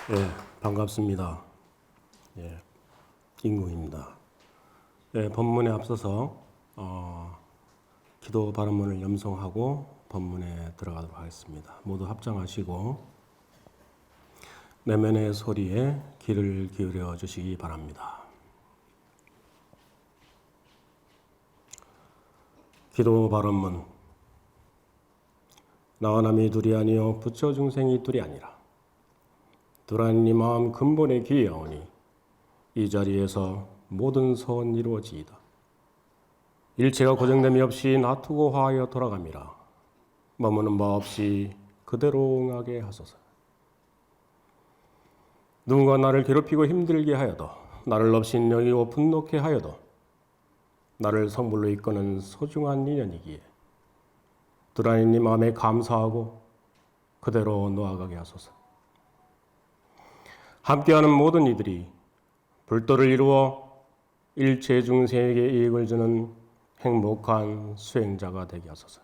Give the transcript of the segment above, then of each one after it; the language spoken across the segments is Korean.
예, 반갑습니다. 예, 임구입니다. 예, 본문에 앞서서 기도 발언문을 염송하고 본문에 들어가도록 하겠습니다. 모두 합장하시고 내면의 소리에 귀를 기울여 주시기 바랍니다. 기도 발언문. 나와 남이 둘이 아니요 부처 중생이 둘이 아니라 두라니 마음 근본에 귀하오니 이 자리에서 모든 소원 이루어지이다. 일체가 고정됨이 없이 놔두고 화하여 돌아감이라. 머무는 바 없이 그대로 응하게 하소서. 누군가 나를 괴롭히고 힘들게 하여도 나를 없인 여기고 분노케 하여도 나를 성불로 이끄는 소중한 인연이기에 두라니 마음에 감사하고 그대로 놓아가게 하소서. 함께하는 모든 이들이 불도를 이루어 일체 중생에게 이익을 주는 행복한 수행자가 되게 하소서.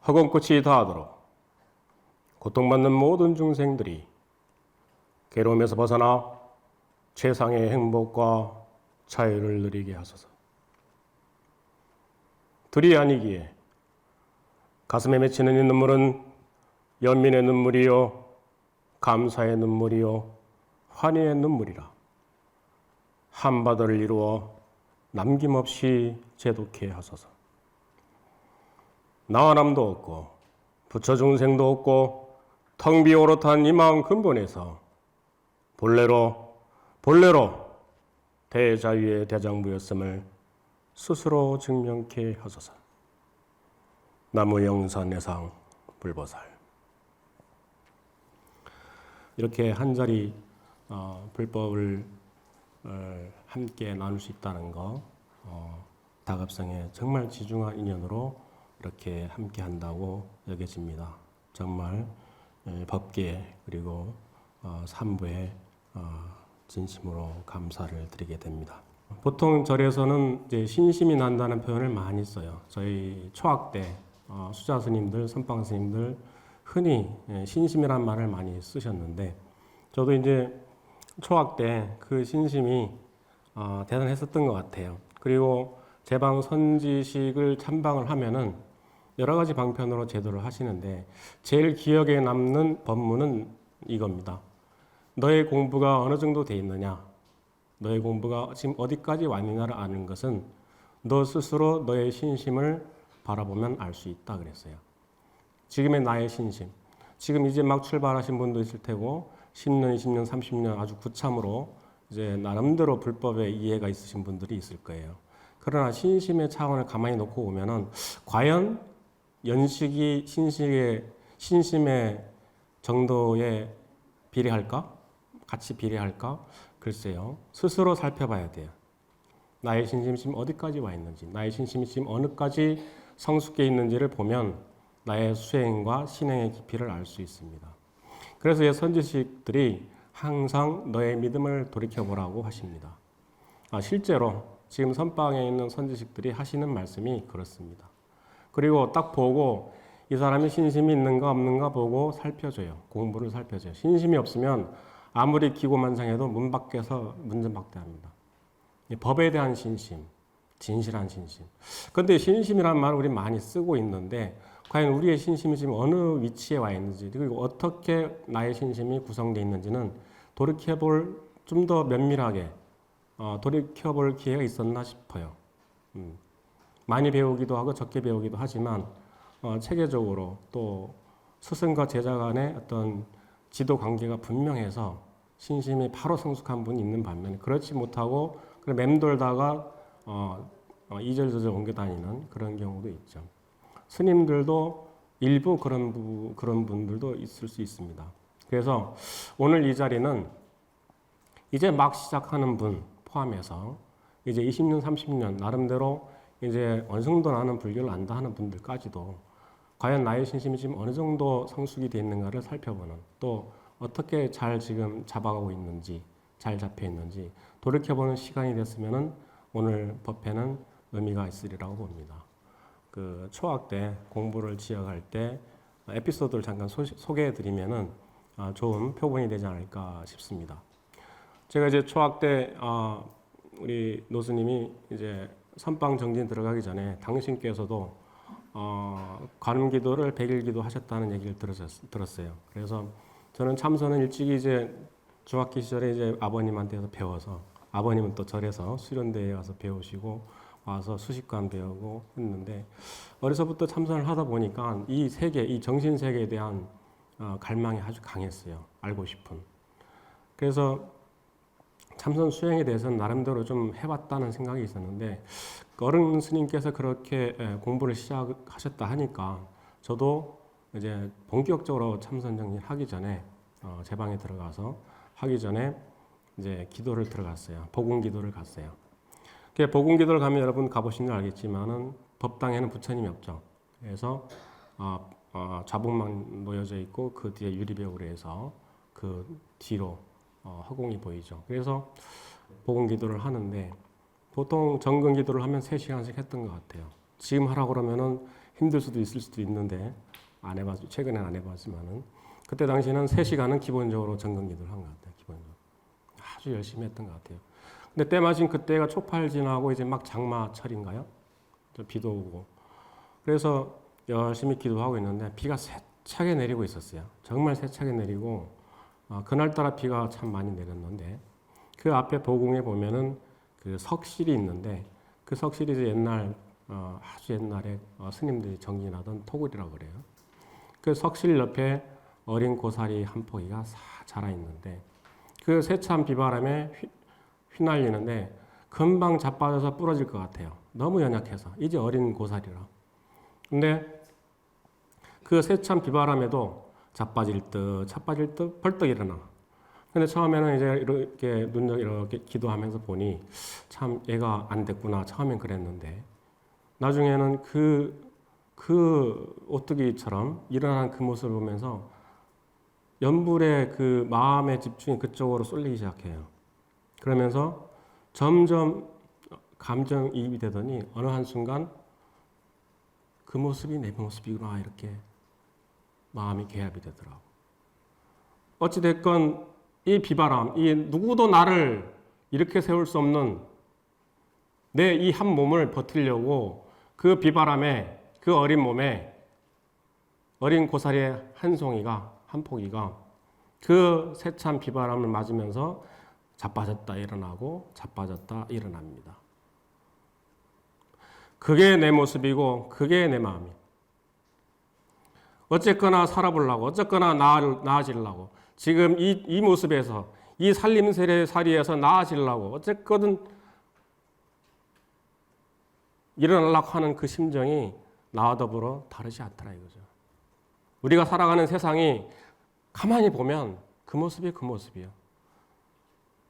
허공꽃이 다하도록 고통받는 모든 중생들이 괴로움에서 벗어나 최상의 행복과 자유를 누리게 하소서. 둘이 아니기에 가슴에 맺히는 이 눈물은 연민의 눈물이요 감사의 눈물이요 환희의 눈물이라. 한바다를 이루어 남김없이 제독해 하소서. 나와 남도 없고 부처 중생도 없고 텅 비오롯한 이 마음 근본에서 본래로 대자유의 대장부였음을 스스로 증명케 하소서. 나무영산내상 불보살. 이렇게 한 자리 불법을 함께 나눌 수 있다는 거, 다갑성의 정말 지중한 인연으로 이렇게 함께 한다고 여겨집니다. 정말 법계 그리고 삼부에 진심으로 감사를 드리게 됩니다. 보통 절에서는 이제 신심이 난다는 표현을 많이 써요. 저희 초학 때 수자 스님들, 선방 스님들 흔히 신심이란 말을 많이 쓰셨는데 저도 이제 초학 때 그 신심이 대단했었던 것 같아요. 그리고 제방 선지식을 참방을 하면은 여러 가지 방편으로 제도를 하시는데 제일 기억에 남는 법문은 이겁니다. 너의 공부가 어느 정도 돼 있느냐? 너의 공부가 지금 어디까지 왔느냐를 아는 것은 너 스스로 너의 신심을 바라보면 알 수 있다 그랬어요. 지금의 나의 신심. 지금 이제 막 출발하신 분도 있을 테고 10년, 20년, 30년 아주 구참으로 이제 나름대로 불법에 이해가 있으신 분들이 있을 거예요. 그러나 신심의 차원을 가만히 놓고 보면은 과연 연식이 신심의 정도에 비례할까? 같이 비례할까? 글쎄요. 스스로 살펴봐야 돼요. 나의 신심이 지금 어디까지 와 있는지, 나의 신심이 지금 어느까지 성숙해 있는지를 보면 나의 수행과 신행의 깊이를 알 수 있습니다. 그래서 선지식들이 항상 너의 믿음을 돌이켜보라고 하십니다. 실제로 지금 선방에 있는 선지식들이 하시는 말씀이 그렇습니다. 그리고 딱 보고 이 사람이 신심이 있는가 없는가 보고 살펴줘요. 공부를 살펴줘요. 신심이 없으면 아무리 기고만장해도 문 밖에서 문전박대합니다. 법에 대한 신심, 진실한 신심. 그런데 신심이란 말을 우리 많이 쓰고 있는데 과연 우리의 신심이 지금 어느 위치에 와 있는지 그리고 어떻게 나의 신심이 구성되어 있는지는 돌이켜볼 좀 더 면밀하게 돌이켜볼 기회가 있었나 싶어요. 많이 배우기도 하고 적게 배우기도 하지만 체계적으로 또 스승과 제자 간의 어떤 지도 관계가 분명해서 신심이 바로 성숙한 분이 있는 반면에 그렇지 못하고 맴돌다가 이절저절 옮겨 다니는 그런 경우도 있죠. 스님들도 일부 그런 분들도 있을 수 있습니다. 그래서 오늘 이 자리는 이제 막 시작하는 분 포함해서 이제 20년, 30년 나름대로 이제 어느 정도 나는 불교를 안다 하는 분들까지도 과연 나의 신심이 지금 어느 정도 성숙이 되어 있는가를 살펴보는 또 어떻게 잘 지금 잡아가고 있는지 잘 잡혀 있는지 돌이켜보는 시간이 됐으면은 오늘 법회는 의미가 있으리라고 봅니다. 그 초학 때 공부를 지어갈 때 에피소드를 잠깐 소개해 드리면은 좋은 표본이 되지 않을까 싶습니다. 제가 이제 초학 때 우리 노스님이 이제 선방 정진 들어가기 전에 당신께서도 관음 기도를 100일 기도 하셨다는 얘기를 들었어요. 그래서 저는 참선은 일찍이 이제 중학교 시절에 이제 아버님한테서 배워서, 아버님은 또 절에서 수련대에 가서 배우시고 와서 수식관 배우고 했는데, 어려서부터 참선을 하다 보니까 이 세계, 이 정신 세계에 대한 갈망이 아주 강했어요. 알고 싶은. 그래서 참선 수행에 대해서는 나름대로 좀 해봤다는 생각이 있었는데, 어른 스님께서 그렇게 공부를 시작하셨다 하니까 저도 이제 본격적으로 참선 정진 하기 전에 제 방에 들어가서 하기 전에 이제 기도를 들어갔어요. 복음 기도를 갔어요. 복음 기도를 가면 여러분 가보신 줄 알겠지만은 법당에는 부처님이 없죠. 그래서 좌복만 놓여져 있고 그 뒤에 유리벽으로 해서 그 뒤로 허공이 보이죠. 그래서 복음 기도를 하는데 보통 정근 기도를 하면 3시간씩 했던 것 같아요. 지금 하라고 그러면은 힘들 수도 있을 수도 있는데 안 해봤어요. 최근엔 안 해봤지만은 그때 당시에는 3시간은 기본적으로 정근 기도를 한 것 같아요. 기본적으로 아주 열심히 했던 것 같아요. 근데 때마침 그때가 초팔 지나고 이제 막 장마철인가요? 비도 오고 그래서 열심히 기도하고 있는데 비가 세차게 내리고 있었어요. 정말 세차게 내리고 그날따라 비가 참 많이 내렸는데 그 앞에 보궁에 보면은 그 석실이 있는데 그 석실이 이제 옛날 아주 옛날에 스님들이 정진하던 토굴이라고 그래요. 그 석실 옆에 어린 고사리 한 포기가 싹 자라 있는데 그 세찬 비바람에 휘날리는데 금방 자빠져서 부러질 것 같아요. 너무 연약해서 이제 어린 고사리라. 근데 그 세찬 비바람에도 자빠질 듯 벌떡 일어나. 근데 처음에는 이제 이렇게 눈을 이렇게 기도하면서 보니 참 얘가 안 됐구나. 처음엔 그랬는데 나중에는 그 오뚜기처럼 일어난 그 모습을 보면서 연불의 그 마음의 집중이 그쪽으로 쏠리기 시작해요. 그러면서 점점 감정이입이 되더니 어느 한순간 그 모습이 내 모습이구나 이렇게 마음이 개합이 되더라고. 어찌됐건 이 비바람, 이 누구도 나를 이렇게 세울 수 없는 내 이 한 몸을 버티려고 그 비바람에 그 어린 몸에 어린 고사리의 한 송이가 한 포기가 그 세찬 비바람을 맞으면서 자빠졌다 일어나고 자빠졌다 일어납니다. 그게 내 모습이고 그게 내 마음이. 어쨌거나 살아보려고 어쨌거나 나아지려고 지금 이 모습에서 이 살림살이에서 나아지려고 어쨌거든 일어나려고 하는 그 심정이 나와 더불어 다르지 않더라 이거죠. 우리가 살아가는 세상이 가만히 보면 그 모습이 그 모습이에요.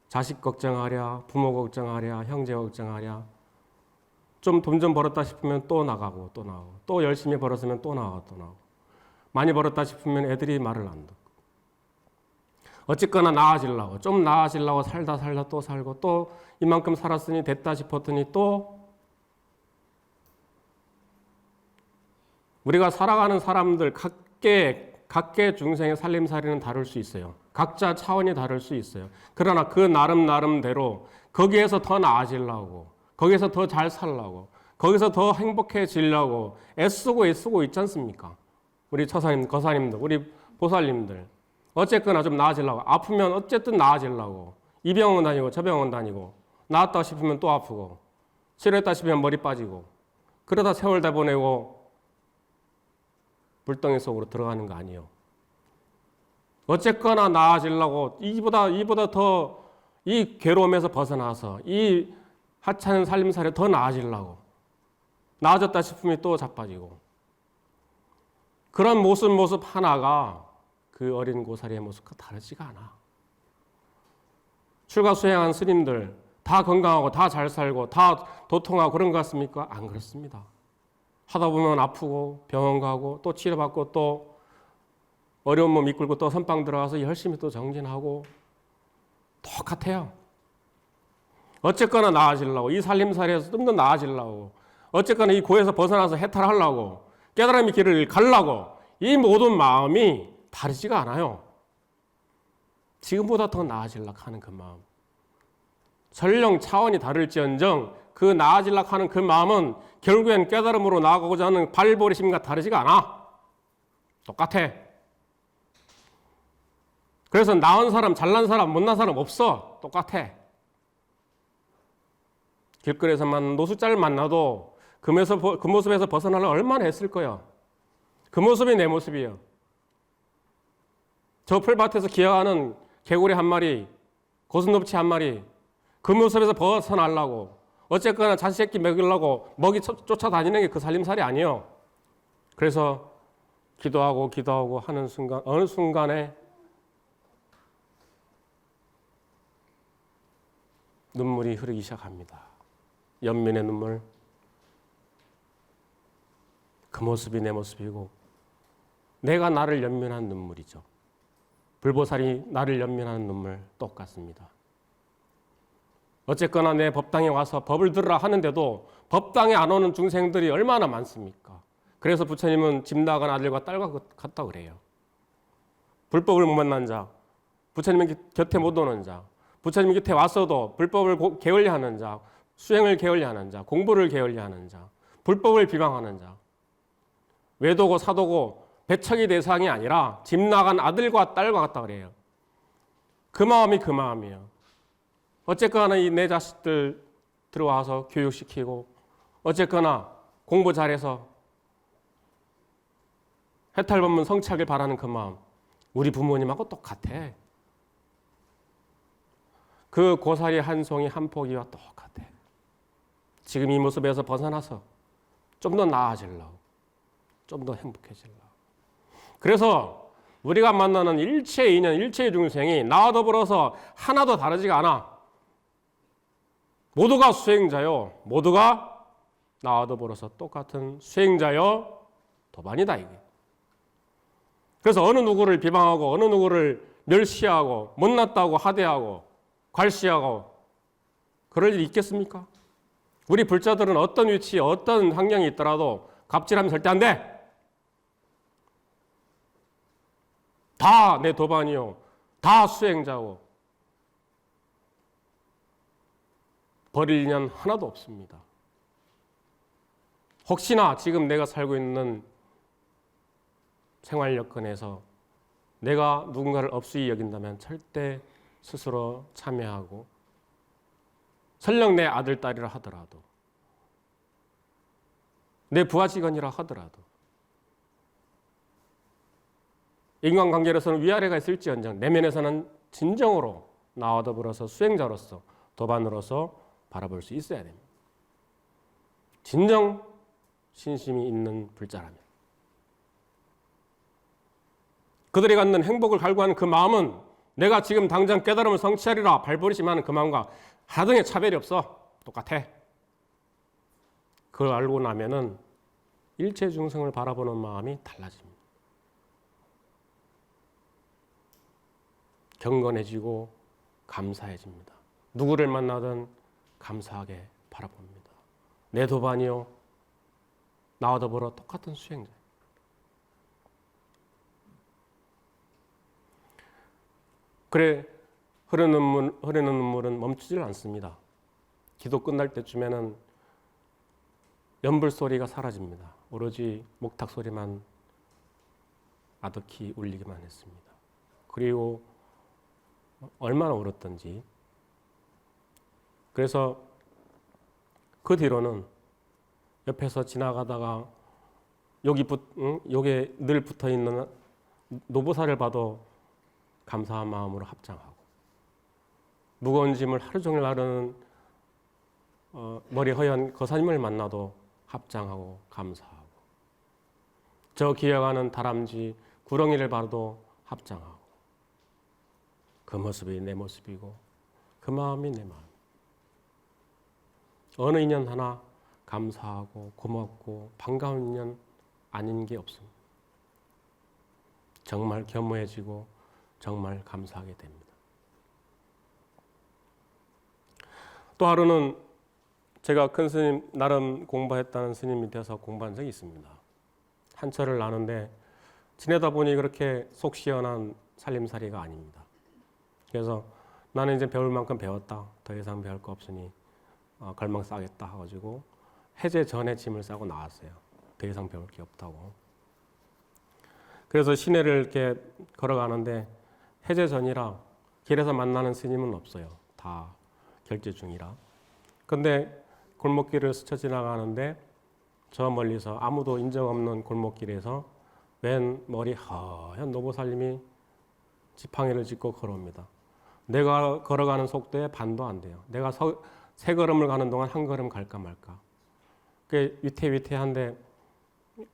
자식 걱정하랴, 부모 걱정하랴, 형제 걱정하랴. 좀 돈 좀 벌었다 싶으면 또 나가고 또 나가고 또 열심히 벌었으면 또 나가고 또 나가고 많이 벌었다 싶으면 애들이 말을 안 듣고 어쨌거나 나아지려고 좀 나아지려고 살다 또 살고 또 이만큼 살았으니 됐다 싶었더니 또 우리가 살아가는 사람들 각계 중생의 살림살이는 다를 수 있어요. 각자 차원이 다를 수 있어요. 그러나 그 나름대로 거기에서 더 나아지려고 거기에서 더 잘 살려고 거기서 더 행복해지려고 애쓰고 있지 않습니까? 우리 처사님, 거사님들, 우리 보살님들 어쨌거나 좀 나아지려고 아프면 어쨌든 나아지려고 이 병원 다니고 저 병원 다니고 나았다 싶으면 또 아프고 치료했다 싶으면 머리 빠지고 그러다 세월 다 보내고 불덩이 속으로 들어가는 거 아니에요. 어쨌거나 나아지려고 이보다 더 이 괴로움에서 벗어나서 이 하찮은 살림살이에 더 나아지려고 나아졌다 싶으면 또 자빠지고 그런 모습 하나가 그 어린 고사리의 모습과 다르지가 않아. 출가 수행한 스님들 다 건강하고 다 잘 살고 다 도통하고 그런 것 같습니까? 안 그렇습니다. 하다 보면 아프고 병원 가고 또 치료받고 또 어려운 몸 이끌고 또 선방 들어가서 열심히 또 정진하고 똑같아요. 어쨌거나 나아지려고 이 살림살이에서 좀 더 나아지려고 어쨌거나 이 고에서 벗어나서 해탈하려고 깨달음의 길을 가려고 이 모든 마음이 다르지가 않아요. 지금보다 더 나아지려고 하는 그 마음. 설령 차원이 다를지언정 그 나아지려고 하는 그 마음은 결국엔 깨달음으로 나아가고자 하는 발버리심과 다르지가 않아. 똑같아. 그래서 나은 사람, 잘난 사람, 못난 사람 없어. 똑같아. 길거리에서 만난 노숙자를 만나도 그 모습에서 벗어나려고 얼마나 했을 거야. 그 모습이 내 모습이야. 저 풀밭에서 기어가는 개구리 한 마리, 고슴도치 한 마리, 그 모습에서 벗어나려고 어쨌거나 자식 새끼 먹이려고 먹이 쫓아다니는 게 그 살림살이 아니에요. 그래서 기도하고 하는 순간, 어느 순간에 눈물이 흐르기 시작합니다. 연민의 눈물. 그 모습이 내 모습이고 내가 나를 연민한 눈물이죠. 불보살이 나를 연민하는 눈물 똑같습니다. 어쨌거나 내 법당에 와서 법을 들으라 하는데도 법당에 안 오는 중생들이 얼마나 많습니까? 그래서 부처님은 집 나간 아들과 딸과 같다 그래요. 불법을 못 만난 자, 부처님 곁에 못 오는 자, 부처님 곁에 왔어도 불법을 게을리하는 자, 수행을 게을리하는 자, 공부를 게을리하는 자, 불법을 비방하는 자, 외도고 사도고 배척의 대상이 아니라 집 나간 아들과 딸과 같다 그래요. 그 마음이 그 마음이에요. 어쨌거나 이 내 자식들 들어와서 교육시키고 어쨌거나 공부 잘해서 해탈법문 성취하길 바라는 그 마음, 우리 부모님하고 똑같아. 그 고사리 한 송이 한 포기와 똑같아. 지금 이 모습에서 벗어나서 좀 더 나아지려고, 좀 더 행복해지려고. 그래서 우리가 만나는 일체의 인연, 일체의 중생이 나와 더불어서 하나도 다르지가 않아. 모두가 수행자요. 모두가 나와 더불어서 똑같은 수행자요. 도반이다 이게. 그래서 어느 누구를 비방하고 어느 누구를 멸시하고 못났다고 하대하고 괄시하고 그럴 일이 있겠습니까? 우리 불자들은 어떤 위치에 어떤 환경이 있더라도 갑질하면 절대 안 돼. 다 내 도반이요. 다 수행자고. 버릴 인연 하나도 없습니다. 혹시나 지금 내가 살고 있는 생활 여건에서 내가 누군가를 업수히 여긴다면 절대 스스로 참여하고 설령 내 아들, 딸이라 하더라도 내 부하 직원이라 하더라도 인간관계로서는 위아래가 있을지언정 내면에서는 진정으로 나와 더불어서 수행자로서 도반으로서 바라볼 수 있어야 됩니다. 진정 신심이 있는 불자라면. 그들이 갖는 행복을 갈구하는 그 마음은 내가 지금 당장 깨달음을 성취하리라 발버리심하는 그 마음과 하등의 차별이 없어. 똑같아. 그걸 알고 나면은 일체 중생을 바라보는 마음이 달라집니다. 경건해지고 감사해집니다. 누구를 만나든 감사하게 바라봅니다. 내 도반이요. 나와 더불어 똑같은 수행자. 그래 흐르는 눈물은 멈추질 않습니다. 기도 끝날 때쯤에는 연불 소리가 사라집니다. 오로지 목탁 소리만 아득히 울리기만 했습니다. 그리고 얼마나 울었던지. 그래서 그 뒤로는 옆에서 지나가다가 여기에 늘 붙어있는 노보살을 봐도 감사한 마음으로 합장하고 무거운 짐을 하루 종일 나르는 머리 허연 거사님을 만나도 합장하고 감사하고 저 기어가는 다람쥐 구렁이를 봐도 합장하고 그 모습이 내 모습이고 그 마음이 내 마음. 어느 인연 하나 감사하고 고맙고 반가운 인연 아닌 게 없습니다. 정말 겸허해지고 정말 감사하게 됩니다. 또 하루는 제가 큰 스님, 나름 공부했다는 스님 밑에서 공부한 적이 있습니다. 한철을 나는데 지내다 보니 그렇게 속 시원한 살림살이가 아닙니다. 그래서 나는 이제 배울 만큼 배웠다. 더 이상 배울 거 없으니 걸망 싸겠다 해가지고 해제 전에 짐을 싸고 나왔어요. 더 이상 배울 게 없다고. 그래서 시내를 이렇게 걸어가는데 해제 전이라 길에서 만나는 스님은 없어요. 다 결제 중이라. 근데 골목길을 스쳐 지나가는데 저 멀리서 아무도 인정 없는 골목길에서 웬 머리 하얀 노보살님이 지팡이를 짚고 걸어옵니다. 내가 걸어가는 속도에 반도 안 돼요. 내가 세 걸음을 가는 동안 한 걸음 갈까 말까. 그 위태위태한데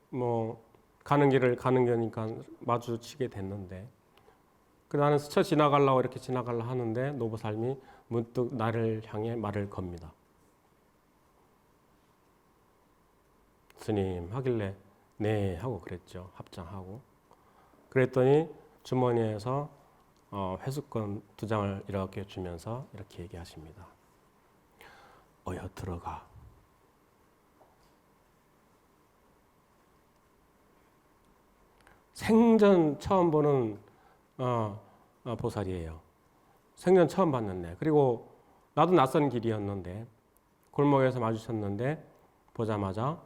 뭐 가는 길을 가는 거니까 마주치게 됐는데 나는 스쳐 지나가려고 이렇게 지나가려 하는데 노보살님이 문득 나를 향해 말을 겁니다. 스님 하길래 네 하고 그랬죠. 합장하고. 그랬더니 주머니에서 회수권 2장을 이렇게 주면서 이렇게 얘기하십니다. 어여 들어가. 생전 처음 보는 보살이에요. 생전 처음 봤는데, 그리고 나도 낯선 길이었는데 골목에서 마주쳤는데 보자마자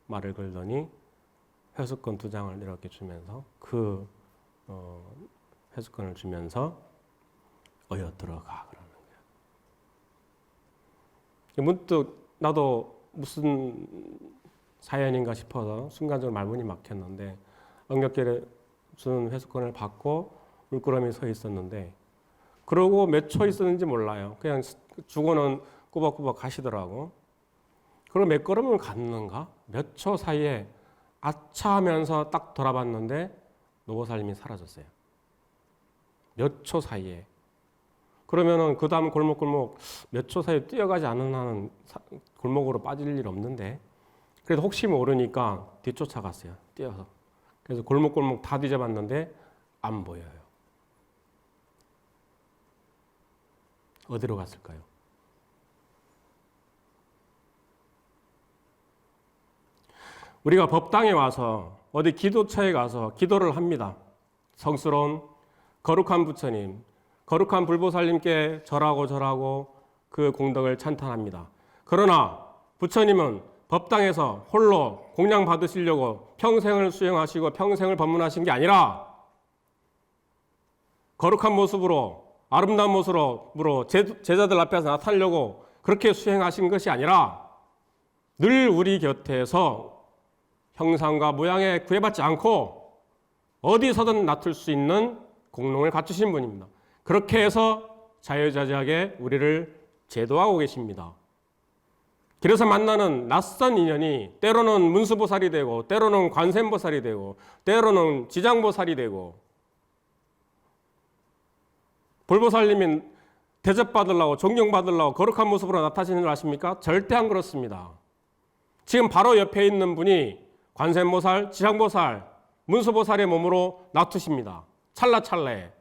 말을 걸더니 회수권 2장을 이렇게 주면서 그 회수권을 주면서 어여 들어가 그러는 거예요. 문득 나도 무슨 사연인가 싶어서 순간적으로 말문이 막혔는데 엉겹결에 주는 회수권을 받고 물끄러미 서 있었는데 그러고 몇 초 있었는지 몰라요. 그냥 주고는 꾸벅꾸벅 가시더라고. 그리고 몇 걸음을 갔는가? 몇 초 사이에 아차 하면서 딱 돌아봤는데 노보살님이 사라졌어요. 몇 초 사이에. 그러면은 그 다음 골목골목 몇 초 사이에 뛰어가지 않은 한은 골목으로 빠질 일 없는데 그래도 혹시 모르니까 뒤쫓아갔어요. 뛰어서. 그래서 골목골목 다 뒤져봤는데 안 보여요. 어디로 갔을까요? 우리가 법당에 와서 어디 기도처에 가서 기도를 합니다. 성스러운 거룩한 부처님, 거룩한 불보살님께 절하고 그 공덕을 찬탄합니다. 그러나 부처님은 법당에서 홀로 공양 받으시려고 평생을 수행하시고 평생을 법문하신 게 아니라 거룩한 모습으로 아름다운 모습으로 제자들 앞에서 나타나려고 그렇게 수행하신 것이 아니라 늘 우리 곁에서 형상과 모양에 구애받지 않고 어디서든 나툴 수 있는 공롱을 갖추신 분입니다. 그렇게 해서 자유자재하게 우리를 제도하고 계십니다. 그래서 만나는 낯선 인연이 때로는 문수보살이 되고 때로는 관세음보살이 되고 때로는 지장보살이 되고 불보살님이 대접받으려고 존경받으려고 거룩한 모습으로 나타나시는 줄 아십니까? 절대 안 그렇습니다. 지금 바로 옆에 있는 분이 관세음보살, 지장보살, 문수보살의 몸으로 나투십니다. 찰나찰나에.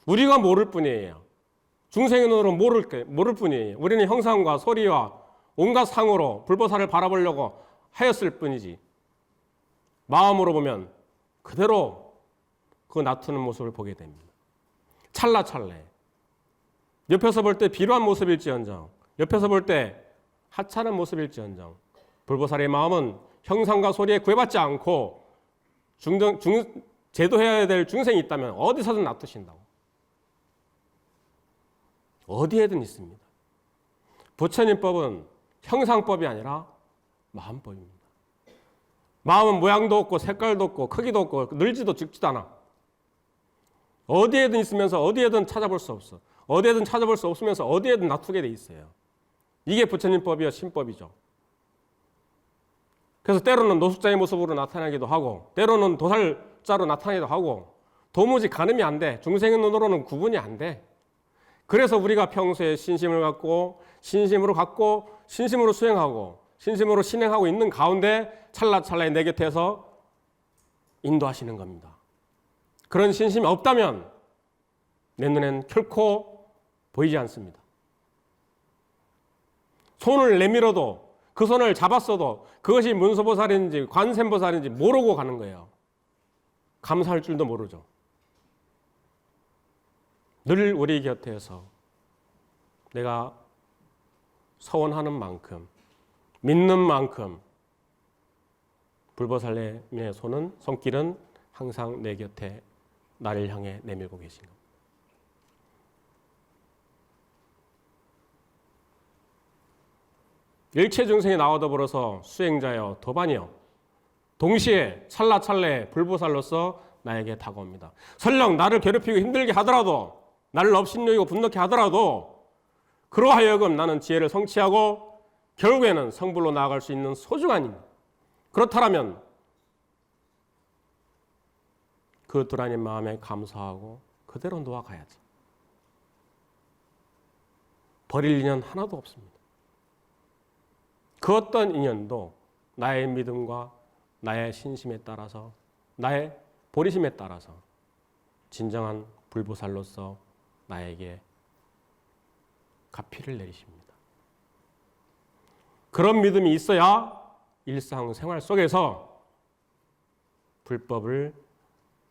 우리가 모를 뿐이에요. 중생의 눈으로 모를 뿐이에요. 우리는 형상과 소리와 온갖 상으로 불보살을 바라보려고 하였을 뿐이지. 마음으로 보면 그대로 그 나투는 모습을 보게 됩니다. 찰나찰나에. 옆에서 볼 때 비루한 모습일지언정, 옆에서 볼 때 하찮은 모습일지언정, 불보살의 마음은 형상과 소리에 구애받지 않고 제도해야 될 중생이 있다면 어디서든 놔두신다고. 어디에든 있습니다. 부처님법은 형상법이 아니라 마음법입니다. 마음은 모양도 없고 색깔도 없고 크기도 없고 늘지도 죽지도 않아. 어디에든 있으면서 어디에든 찾아볼 수 없어. 어디에든 찾아볼 수 없으면서 어디에든 놔두게 돼 있어요. 이게 부처님법이요 신법이죠. 그래서 때로는 노숙자의 모습으로 나타나기도 하고 때로는 도살자로 나타나기도 하고 도무지 가늠이 안 돼. 중생의 눈으로는 구분이 안 돼. 그래서 우리가 평소에 신심을 갖고 신심으로 수행하고 신심으로 신행하고 있는 가운데 찰나찰나에 내 곁에서 인도하시는 겁니다. 그런 신심이 없다면 내 눈엔 결코 보이지 않습니다. 손을 내밀어도 그 손을 잡았어도 그것이 문수보살인지 관세음보살인지 모르고 가는 거예요. 감사할 줄도 모르죠. 늘 우리 곁에서 내가 서원하는 만큼, 믿는 만큼 불보살님의 손길은 항상 내 곁에 나를 향해 내밀고 계신 겁니다. 일체 중생이 나와 더불어서 수행자여 도반이여 동시에 찰나찰나에 불보살로서 나에게 다가옵니다. 설령 나를 괴롭히고 힘들게 하더라도, 나를 업신여기고 분노케 하더라도 그러하여금 나는 지혜를 성취하고 결국에는 성불로 나아갈 수 있는 소중한 힘, 그렇다면 그 두란인 마음에 감사하고 그대로 놓아가야지. 버릴 인연 하나도 없습니다. 그 어떤 인연도 나의 믿음과 나의 신심에 따라서, 나의 보리심에 따라서 진정한 불보살로서 나에게 가피를 내리십니다. 그런 믿음이 있어야 일상생활 속에서 불법을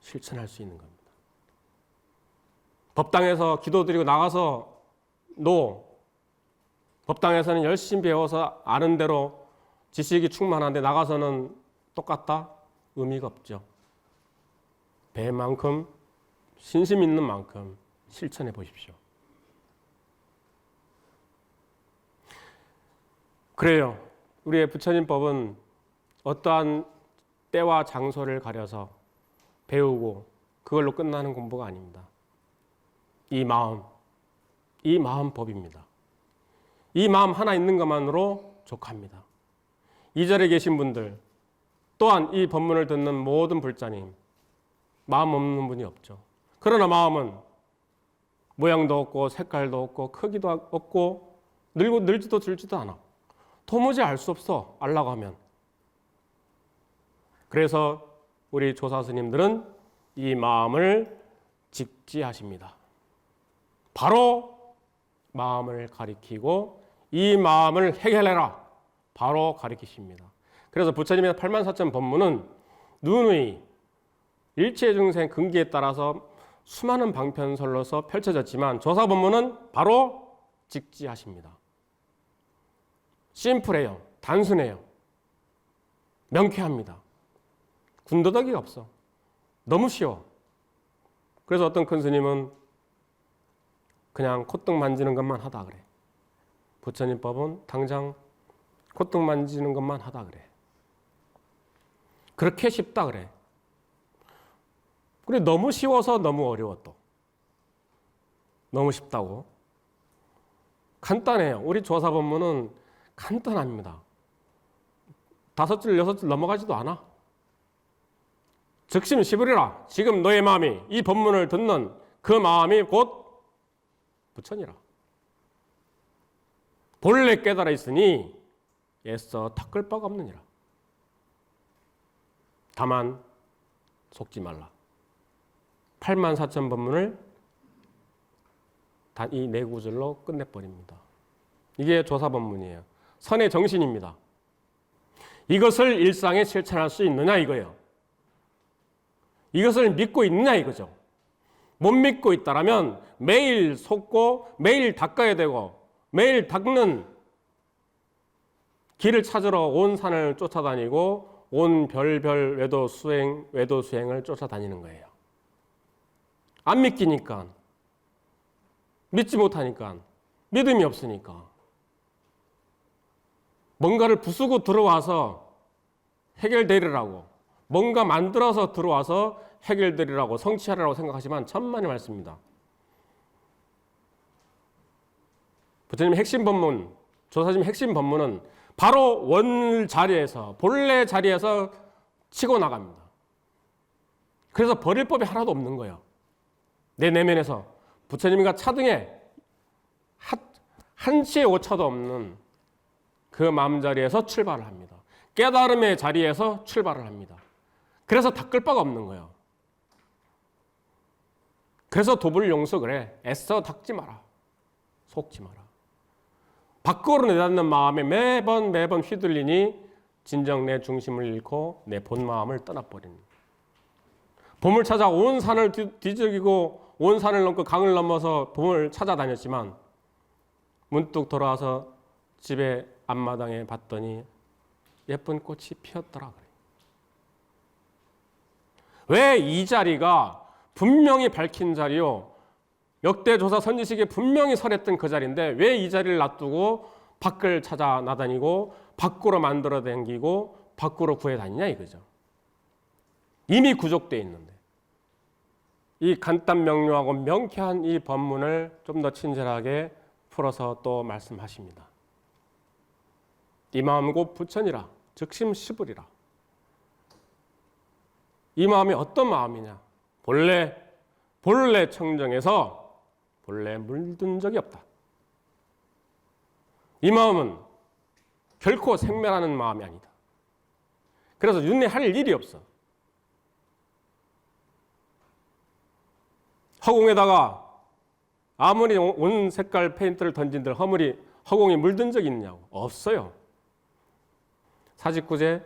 실천할 수 있는 겁니다. 법당에서 기도드리고 나가서 법당에서는 열심히 배워서 아는 대로 지식이 충만한데 나가서는 똑같다? 의미가 없죠. 배만큼, 신심 있는 만큼 실천해 보십시오. 그래요. 우리의 부처님법은 어떠한 때와 장소를 가려서 배우고 그걸로 끝나는 공부가 아닙니다. 이 마음 법입니다. 이 마음 하나 있는 것만으로 족합니다. 이 자리에 계신 분들, 또한 이 법문을 듣는 모든 불자님, 마음 없는 분이 없죠. 그러나 마음은 모양도 없고 색깔도 없고 크기도 없고 늘지도 줄지도 않아. 도무지 알 수 없어, 알라고 하면. 그래서 우리 조사 스님들은 이 마음을 직지하십니다. 바로 마음을 가리키고 이 마음을 해결해라, 바로 가리키십니다. 그래서 부처님의 84,000 법문은 누누이 일체 중생 근기에 따라서 수많은 방편설로서 펼쳐졌지만 조사 법문은 바로 직지하십니다. 심플해요. 단순해요. 명쾌합니다. 군더더기가 없어. 너무 쉬워. 그래서 어떤 큰 스님은 그냥 콧등 만지는 것만 하다 그래. 부처님 법은 당장 콧등 만지는 것만 하다 그래. 그렇게 쉽다 그래. 그래, 너무 쉬워서 너무 어려워 또. 너무 쉽다고. 간단해요. 우리 조사 법문은 간단합니다. 5줄, 6줄 넘어가지도 않아. 즉심 시부리라. 지금 너의 마음이 이 법문을 듣는 그 마음이 곧 부처니라. 본래 깨달아 있으니 애써 닦을 바가 없느니라. 다만 속지 말라. 84,000 법문을 단 이 4구절로 끝내버립니다. 이게 조사 법문이에요. 선의 정신입니다. 이것을 일상에 실천할 수 있느냐 이거예요. 이것을 믿고 있느냐 이거죠. 못 믿고 있다라면 매일 속고 매일 닦아야 되고 매일 닦는 길을 찾으러 온 산을 쫓아다니고 온 별별 외도 수행을 쫓아다니는 거예요. 안 믿기니까, 믿지 못하니까, 믿음이 없으니까. 뭔가를 부수고 들어와서 해결되리라고, 뭔가 만들어서 들어와서 해결되리라고, 성취하리라고 생각하지만 천만의 말씀입니다. 부처님의 핵심 법문, 조사님 핵심 법문은 바로 원 자리에서, 본래 자리에서 치고 나갑니다. 그래서 버릴 법이 하나도 없는 거예요. 내 내면에서 부처님과 차등에 한치의 오차도 없는 그 마음자리에서 출발을 합니다. 깨달음의 자리에서 출발을 합니다. 그래서 닦을 바가 없는 거예요. 그래서 도불 용서 그래. 애써 닦지 마라. 속지 마라. 밖으로 내닫는 마음에 매번 휘둘리니 진정 내 중심을 잃고 내 본 마음을 떠나버리는. 봄을 찾아 온 산을 뒤적이고 온 산을 넘고 강을 넘어서 봄을 찾아다녔지만 문득 돌아와서 집에 앞마당에 봤더니 예쁜 꽃이 피었더라 그래요. 왜 이 자리가 분명히 밝힌 자리요, 역대조사 선지식에 분명히 설했던 그 자리인데 왜 이 자리를 놔두고 밖을 찾아 나다니고 밖으로 만들어 다니고 밖으로 구해 다니냐 이거죠. 이미 구족되어 있는데 이 간단 명료하고 명쾌한 이 법문을 좀 더 친절하게 풀어서 또 말씀하십니다. 이 마음 곧 부처니라 즉심 시불이라. 이 마음이 어떤 마음이냐? 본래 청정에서 본래 물든 적이 없다. 이 마음은 결코 생멸하는 마음이 아니다. 그래서 윤회할 일이 없어. 허공에다가 아무리 온 색깔 페인트를 던진들 허공이 물든 적이 있느냐고? 없어요. 사직구제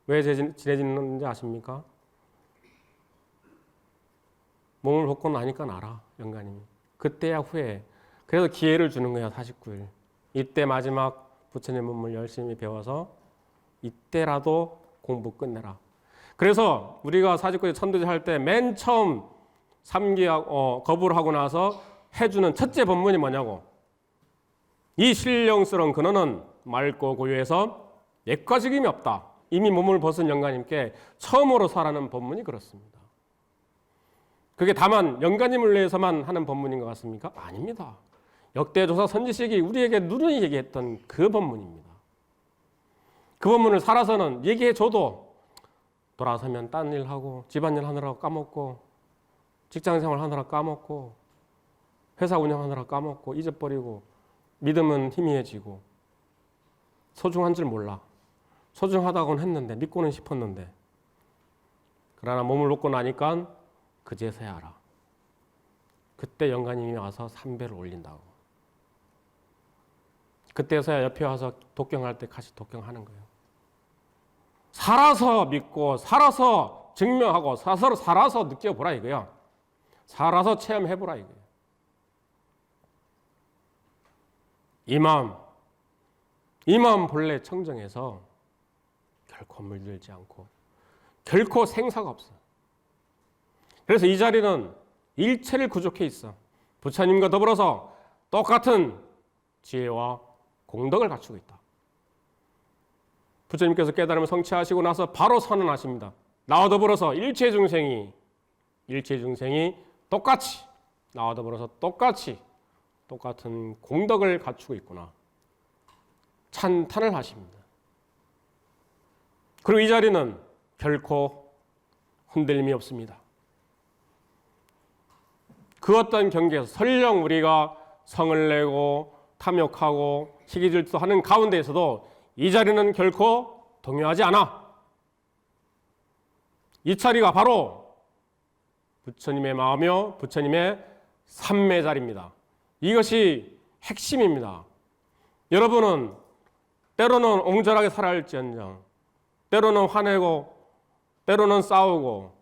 왜 지내지는지 아십니까? 몸을 벗고 나니까 알아, 영가님이. 그때야 후회. 그래서 기회를 주는 거야, 49일. 이때 마지막 부처님 법문을 열심히 배워서 이때라도 공부 끝내라. 그래서 우리가 49일 천도제 할 때 맨 처음 거부를 하고 나서 해주는 첫째 법문이 뭐냐고. 이 신령스러운 근원은 맑고 고요해서 예과 지김이 없다. 이미 몸을 벗은 영가님께 처음으로 설하는 법문이 그렇습니다. 그게 다만 영가님을 위해서만 하는 법문인 것 같습니까? 아닙니다. 역대조사 선지식이 우리에게 누누이 얘기했던 그 법문입니다. 그 법문을 살아서는 얘기해줘도 돌아서면 딴 일하고 집안일 하느라고 까먹고 직장생활 하느라 까먹고 회사 운영하느라 까먹고 잊어버리고 믿음은 희미해지고 소중한 줄 몰라. 소중하다고는 했는데 믿고는 싶었는데 그러나 몸을 놓고 나니까 그제서야 알아. 그때 영가님이 와서 3배를 올린다고. 그때서야 옆에 와서 독경할 때 같이 독경하는 거예요. 살아서 믿고 살아서 증명하고 살아서 느껴보라 이거야. 살아서 체험해보라 이거예요. 이 마음 본래 청정해서 결코 물들지 않고 결코 생사가 없어. 그래서 이 자리는 일체를 구족해 있어. 부처님과 더불어서 똑같은 지혜와 공덕을 갖추고 있다. 부처님께서 깨달음을 성취하시고 나서 바로 선언하십니다. 나와 더불어서 일체 중생이 똑같이 나와 더불어서 똑같은 공덕을 갖추고 있구나. 찬탄을 하십니다. 그리고 이 자리는 결코 흔들림이 없습니다. 그 어떤 경계에서 설령 우리가 성을 내고 탐욕하고 시기질투하는 가운데에서도 이 자리는 결코 동요하지 않아. 이 자리가 바로 부처님의 마음이요 부처님의 삼매 자리입니다. 이것이 핵심입니다. 여러분은 때로는 옹졸하게 살아야 할지언정 때로는 화내고 때로는 싸우고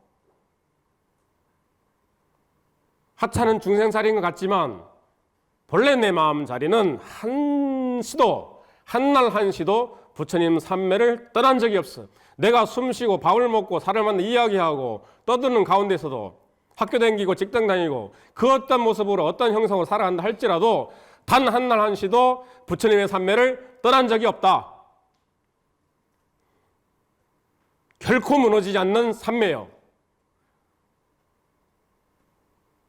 하찮은 중생살인 것 같지만 본래 내 마음 자리는 한날 한시도 부처님 삼매를 떠난 적이 없어. 내가 숨쉬고 밥을 먹고 사람을 만나 이야기하고 떠드는 가운데서도 학교 다니고 직장 다니고 그 어떤 모습으로 어떤 형성으로 살아간다 할지라도 단 한날 한시도 부처님의 삼매를 떠난 적이 없다. 결코 무너지지 않는 삼매요.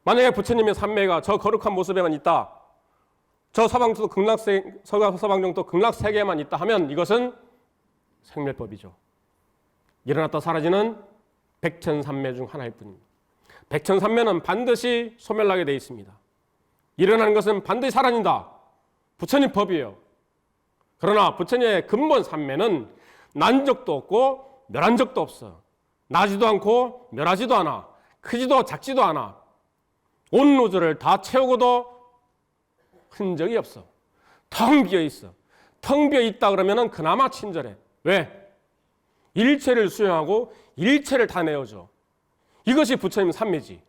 만약에 부처님의 삼매가 저 거룩한 모습에만 있다, 저 서방정도 극락세계에만 있다 하면 이것은 생멸법이죠. 일어났다 사라지는 백천삼매 중 하나일 뿐입니다. 백천삼매는 반드시 소멸하게 되어 있습니다. 일어나는 것은 반드시 사라진다. 부처님 법이에요. 그러나 부처님의 근본 삼매는 난 적도 없고 멸한 적도 없어. 나지도 않고 멸하지도 않아. 크지도 작지도 않아. 온 우주를 다 채우고도 흔적이 없어. 텅 비어 있어. 텅 비어 있다 그러면 그나마 친절해. 왜? 일체를 수용하고 일체를 다 내어줘. 이것이 부처님 삼매지.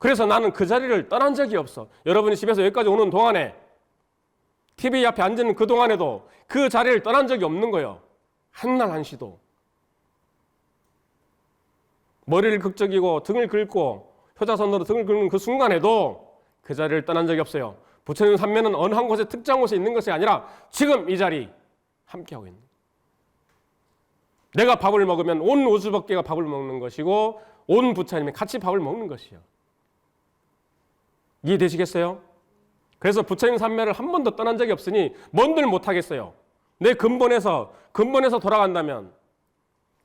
그래서 나는 그 자리를 떠난 적이 없어. 여러분이 집에서 여기까지 오는 동안에 TV 앞에 앉는 그 동안에도 그 자리를 떠난 적이 없는 거예요. 한날 한시도. 머리를 극적이고 등을 긁고 효자손으로 등을 긁는 그 순간에도 그 자리를 떠난 적이 없어요. 부처님 삼매는 어느 한 곳에 특정 곳에 있는 것이 아니라 지금 이 자리 함께하고 있는 거예요. 내가 밥을 먹으면 온 우주법계가 밥을 먹는 것이고 온 부처님이 같이 밥을 먹는 것이요. 이해되시겠어요? 그래서 부처님 삼매를 한 번도 떠난 적이 없으니 뭔들 못하겠어요. 내 근본에서 돌아간다면,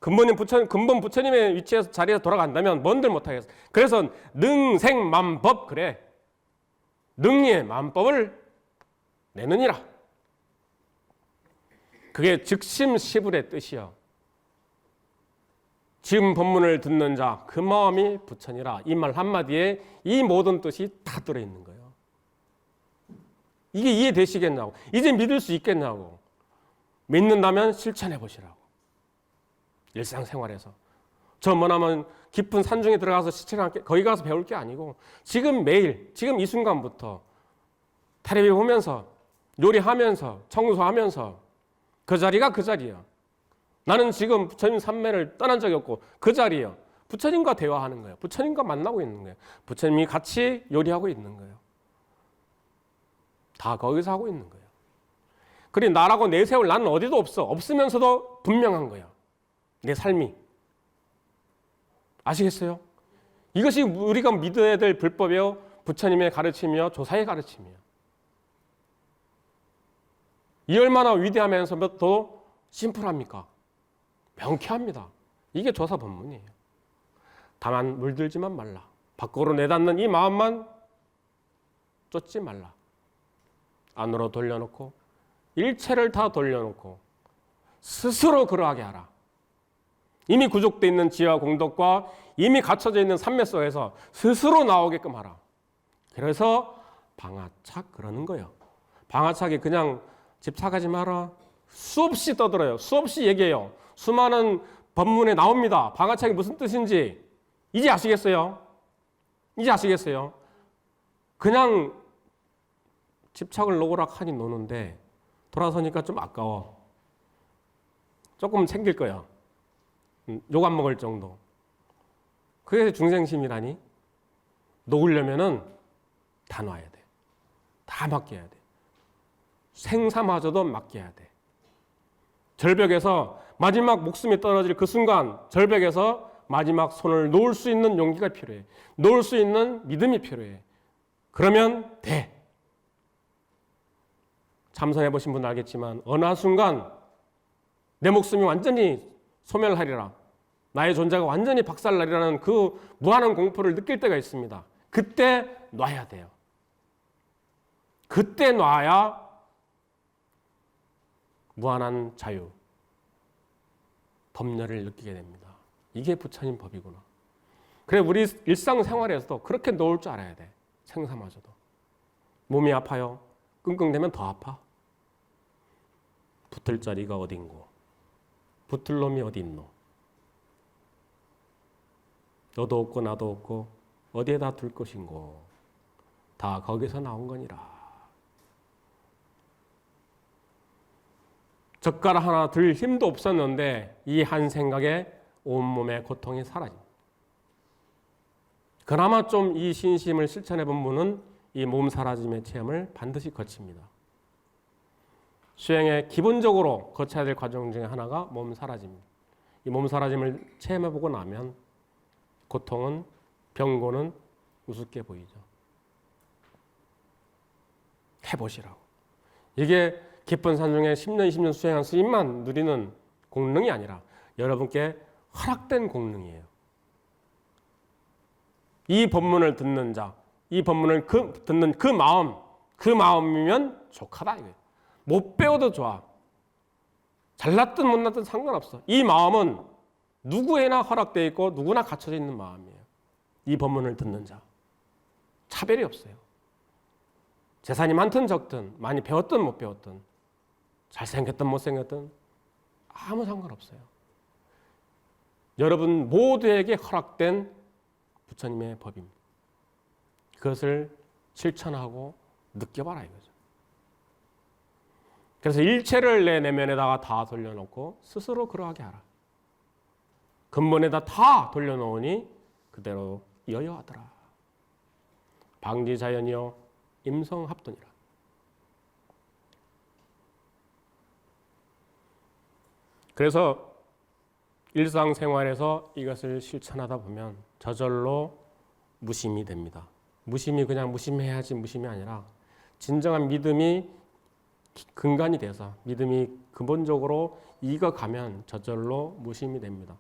근본 부처님의 위치에서 자리에서 돌아간다면 뭔들 못하겠어요. 그래서 능생만법, 그래. 능의 만법을 내느니라. 그게 즉심시불의 뜻이요. 지금 본문을 듣는 자 그 마음이 부처니라. 이 말 한마디에 이 모든 뜻이 다 들어있는 거예요. 이게 이해되시겠냐고. 이제 믿을 수 있겠냐고. 믿는다면 실천해 보시라고. 일상생활에서. 저 뭐냐면 깊은 산중에 들어가서 거기 가서 배울 게 아니고 지금 매일, 지금 이 순간부터 텔레비 보면서, 요리하면서, 청소하면서 그 자리가 그 자리예요. 나는 지금 부처님 삼매를 떠난 적이 없고 그 자리예요. 부처님과 대화하는 거예요. 부처님과 만나고 있는 거예요. 부처님이 같이 요리하고 있는 거예요. 다 거기서 하고 있는 거예요. 그리고 나라고 내세울 나는 어디도 없어. 없으면서도 분명한 거예요. 내 삶이. 아시겠어요? 이것이 우리가 믿어야 될 불법이요. 부처님의 가르침이요. 조사의 가르침이요. 이 얼마나 위대하면서도 심플합니까? 명쾌합니다. 이게 조사 법문이에요. 다만 물들지만 말라. 밖으로 내닫는 이 마음만 쫓지 말라. 안으로 돌려놓고 일체를 다 돌려놓고 스스로 그러하게 하라. 이미 구족되어 있는 지혜와 공덕과 이미 갖춰져 있는 삼매 속에서 스스로 나오게끔 하라. 그래서 방아착 그러는 거예요. 방아착이 그냥 집착하지 마라. 수없이 떠들어요. 수없이 얘기해요. 수많은 법문에 나옵니다. 방아착이 무슨 뜻인지 이제 아시겠어요? 이제 아시겠어요? 그냥 집착을 놓으락 하니 노는데 돌아서니까 좀 아까워. 조금 챙길 거야. 욕 안 먹을 정도. 그게 중생심이라니. 놓으려면은 다 놔야 돼. 다 맡겨야 돼. 생사마저도 맡겨야 돼. 절벽에서 마지막 목숨이 떨어질 그 순간 절벽에서 마지막 손을 놓을 수 있는 용기가 필요해. 놓을 수 있는 믿음이 필요해. 그러면 돼. 참선해 보신 분은 알겠지만 어느 한순간 내 목숨이 완전히 소멸하리라. 나의 존재가 완전히 박살나리라는 그 무한한 공포를 느낄 때가 있습니다. 그때 놔야 돼요. 그때 놔야 무한한 자유, 법렬을 느끼게 됩니다. 이게 부처님 법이구나. 그래 우리 일상생활에서도 그렇게 놓을 줄 알아야 돼. 생사마저도. 몸이 아파요. 끙끙대면 더 아파. 붙을 자리가 어딘고. 붙을 놈이 어디 있노. 너도 없고 나도 없고 어디에다 둘 것인고. 다 거기서 나온 거니라. 젓가락 하나 들 힘도 없었는데 이 한 생각에 온몸의 고통이 사라집니다. 그나마 좀 이 신심을 실천해 본 분은 이 몸 사라짐의 체험을 반드시 거칩니다. 수행에 기본적으로 거쳐야 될 과정 중에 하나가 몸 사라짐입니다. 이 몸 사라짐을 체험해 보고 나면 고통은, 병고는 우습게 보이죠. 해보시라고. 이게 깊은 산중에 10년, 20년 수행한 스님만 누리는 공능이 아니라 여러분께 허락된 공능이에요. 이 법문을 듣는 자, 이 법문을 듣는 그 마음이면 족하다 이거예요. 못 배워도 좋아. 잘났든 못났든 상관없어. 이 마음은 누구에나 허락되어 있고 누구나 갖춰져 있는 마음이에요. 이 법문을 듣는 자. 차별이 없어요. 재산이 많든 적든, 많이 배웠든 못 배웠든, 잘생겼든 못생겼든 아무 상관없어요. 여러분 모두에게 허락된 부처님의 법입니다. 그것을 실천하고 느껴봐라 이거죠. 그래서 일체를 내 내면에다가 다 돌려놓고 스스로 그러하게 하라. 근본에다 다 돌려놓으니 그대로 여여하더라. 방지자연이여 임성합도니라. 그래서 일상생활에서 이것을 실천하다 보면 저절로 무심이 됩니다. 무심이 그냥 무심해야지 무심이 아니라 진정한 믿음이 근간이 돼서 믿음이 근본적으로 익어가면 저절로 무심이 됩니다.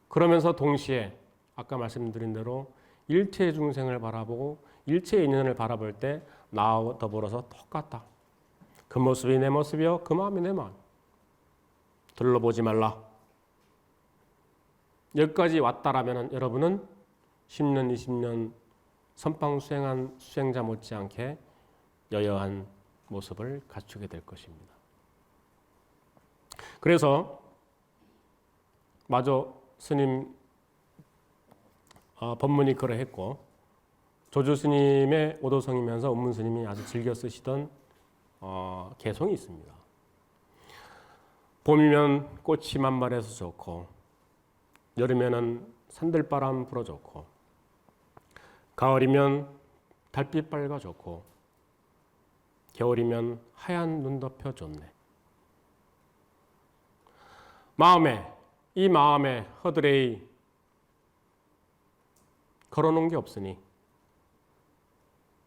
그러면서 동시에 아까 말씀드린 대로 일체 중생을 바라보고 일체 인연을 바라볼 때 나와 더불어서 똑같다. 그 모습이 내 모습이요 그 마음이 내 마음. 둘러보지 말라. 여기까지 왔다라면 여러분은 10년, 20년 선방 수행한 수행자 못지않게 여여한 모습을 갖추게 될 것입니다. 그래서 마저 스님 법문이 그러했고 조주 스님의 오도성이면서 원문 스님이 아주 즐겨 쓰시던 개송이 있습니다. 봄이면 꽃이 만발해서 좋고 여름에는 산들바람 불어 좋고 가을이면 달빛 밝아 좋고 겨울이면 하얀 눈 덮여 좋네. 이 마음에 허드레이 걸어놓은 게 없으니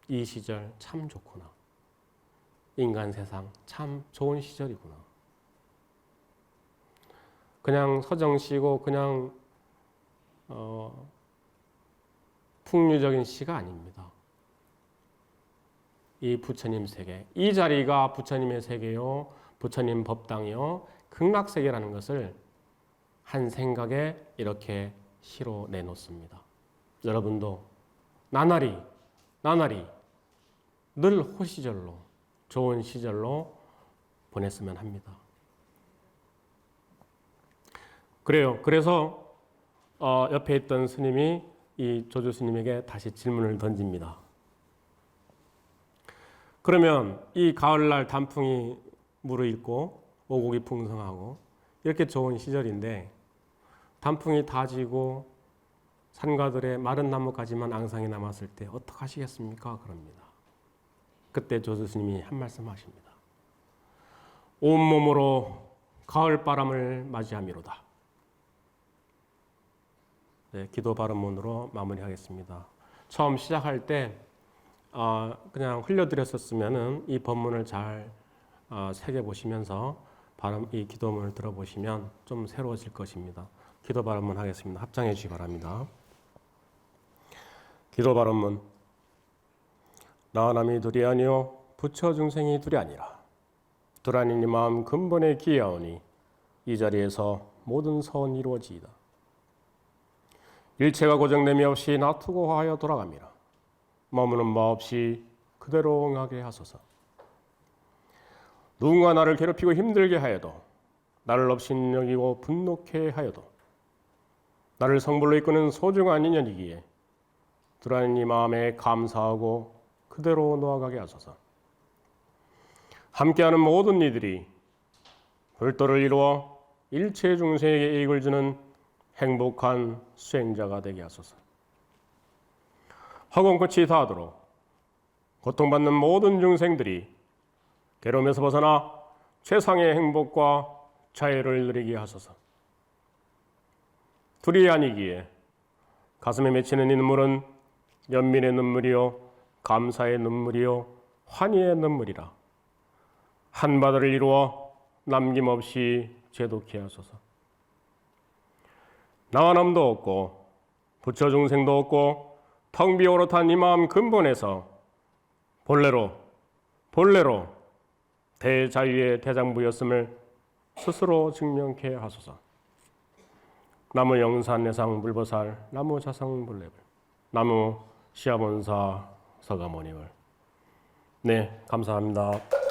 이 시절 참 좋구나. 인간 세상 참 좋은 시절이구나. 그냥 서정시고 그냥 풍류적인 시가 아닙니다. 이 부처님 세계, 이 자리가 부처님의 세계요, 부처님 법당이요, 극락세계라는 것을 한 생각에 이렇게 시로 내놓습니다. 여러분도 나날이 늘 호시절로 좋은 시절로 보냈으면 합니다. 그래요. 그래서 옆에 있던 스님이 이 조주 스님에게 다시 질문을 던집니다. 그러면 이 가을날 단풍이 무르익고 오곡이 풍성하고 이렇게 좋은 시절인데 단풍이 다 지고 산가들의 마른 나무까지만 앙상이 남았을 때 어떡하시겠습니까? 그럽니다. 그때 조주 스님이 한 말씀 하십니다. 온몸으로 가을바람을 맞이함이로다. 네, 기도 발언문으로 마무리하겠습니다. 처음 시작할 때 그냥 흘려드렸었으면은 이 법문을 잘 새겨보시면서 이 기도문을 들어보시면 좀 새로워질 것입니다. 기도 발언문 하겠습니다. 합장해 주시기 바랍니다. 기도 발언문. 나남이 둘이 아니요 부처 중생이 둘이 아니라 두라니니 마음 근본에 기하오니 이 자리에서 모든 서원 이루어지이다. 일체가 고정됨이 없이 놔두고 하여 돌아갑니다. 머무는 마 없이 그대로 응하게 하소서. 누군가 나를 괴롭히고 힘들게 하여도 나를 업신여기고 분노케 하여도 나를 성불로 이끄는 소중한 인연이기에 두라니 마음에 감사하고 그대로 놓아가게 하소서. 함께하는 모든 이들이 불도를 이루어 일체 중생에게 이익을 주는 행복한 수행자가 되게 하소서. 허공끝이 닿도록 고통받는 모든 중생들이 괴로움에서 벗어나 최상의 행복과 자유를 누리게 하소서. 둘이 아니기에 가슴에 맺히는 이 눈물은 연민의 눈물이요 감사의 눈물이요 환희의 눈물이라. 한 바다를 이루어 남김없이 제독케 하소서. 나와 남도 없고 부처 중생도 없고 텅 비오롯한 이 마음 근본에서 본래로 대자유의 대장부였음을 스스로 증명케 하소서. 나무 영산내상 불보살, 나무 자상 불례불, 나무 시아본사 서가모니불. 네, 감사합니다.